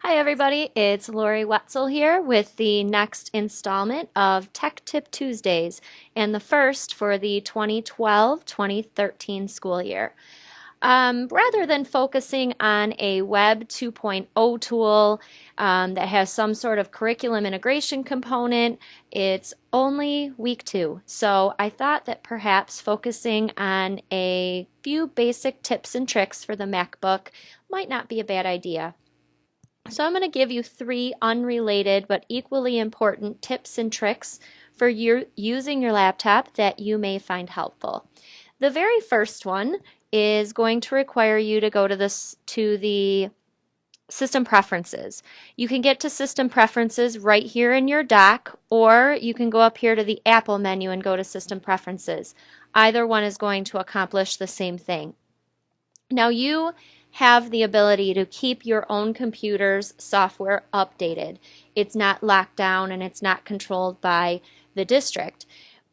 Hi everybody, it's Lori Wetzel here with the next installment of Tech Tip Tuesdays and the first for the 2012-2013 school year. Rather than focusing on a Web 2.0 tool that has some sort of curriculum integration component, it's only week 2. So I thought that perhaps focusing on a few basic tips and tricks for the MacBook might not be a bad idea. So I'm going to give you 3 unrelated but equally important tips and tricks for using your laptop that you may find helpful. The very first one is going to require you to go to the System Preferences. You can get to System Preferences right here in your dock, or you can go up here to the Apple menu and go to System Preferences. Either one is going to accomplish the same thing. Now you have the ability to keep your own computer's software updated. It's not locked down and it's not controlled by the district.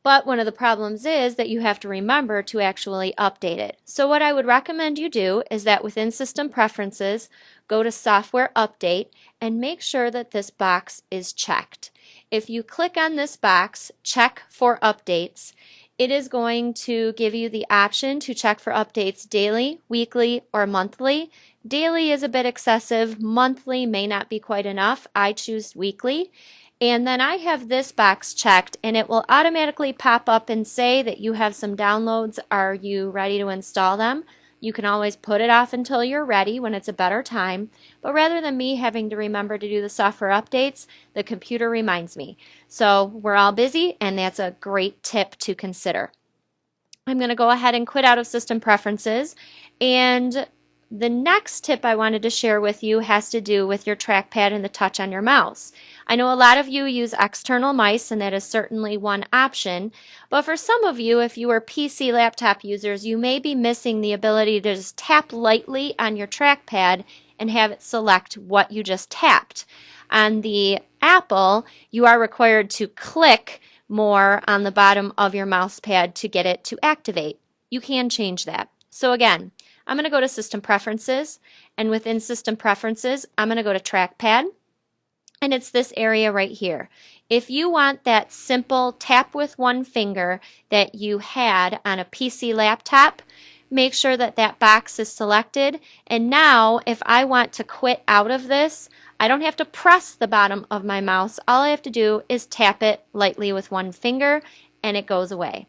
But one of the problems is that you have to remember to actually update it. So what I would recommend you do is that within System Preferences, go to Software Update and make sure that this box is checked. If you click on this box, Check for Updates, it is going to give you the option to check for updates daily, weekly, or monthly. Daily is a bit excessive. Monthly may not be quite enough. I choose weekly. And then I have this box checked, and it will automatically pop up and say that you have some downloads. Are you ready to install them? You can always put it off until you're ready when it's a better time. But rather than me having to remember to do the software updates, the computer reminds me. So we're all busy, and that's a great tip to consider. I'm going to go ahead and quit out of System Preferences. And the next tip I wanted to share with you has to do with your trackpad and the touch on your mouse. I know a lot of you use external mice, and that is certainly one option, but for some of you, if you are PC laptop users, you may be missing the ability to just tap lightly on your trackpad and have it select what you just tapped. On the Apple, you are required to click more on the bottom of your mouse pad to get it to activate. You can change that. So again, I'm going to go to System Preferences, and within System Preferences, I'm going to go to Trackpad, and it's this area right here. If you want that simple tap with one finger that you had on a PC laptop, make sure that that box is selected. And now, if I want to quit out of this, I don't have to press the bottom of my mouse. All I have to do is tap it lightly with one finger, and it goes away.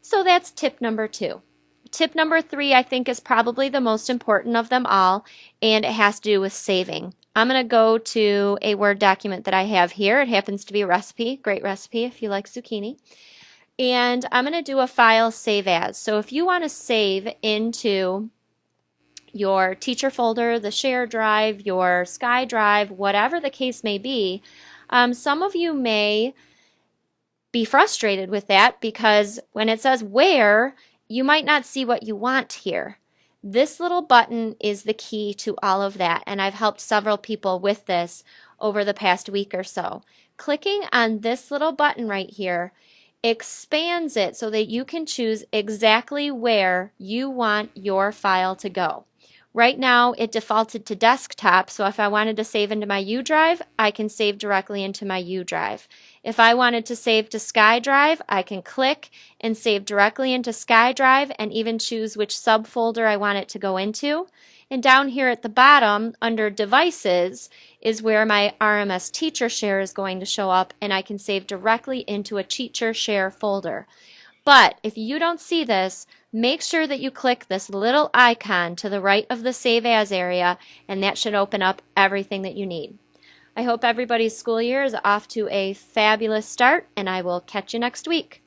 So that's tip number 2. Tip number 3, I think, is probably the most important of them all, and it has to do with saving. I'm going to go to a Word document that I have here. It happens to be a recipe, great recipe if you like zucchini. And I'm going to do a file save as. So if you want to save into your teacher folder, the share drive, your SkyDrive, whatever the case may be, some of you may be frustrated with that because when it says where, you might not see what you want here. This little button is the key to all of that, and I've helped several people with this over the past week or so. Clicking on this little button right here expands it so that you can choose exactly where you want your file to go. Right now it defaulted to desktop, so if I wanted to save into my U drive, I can save directly into my U drive. If I wanted to save to SkyDrive, I can click and save directly into SkyDrive and even choose which subfolder I want it to go into. And down here at the bottom, under Devices, is where my RMS Teacher Share is going to show up, and I can save directly into a Teacher Share folder. But if you don't see this, make sure that you click this little icon to the right of the Save As area, and that should open up everything that you need. I hope everybody's school year is off to a fabulous start, and I will catch you next week.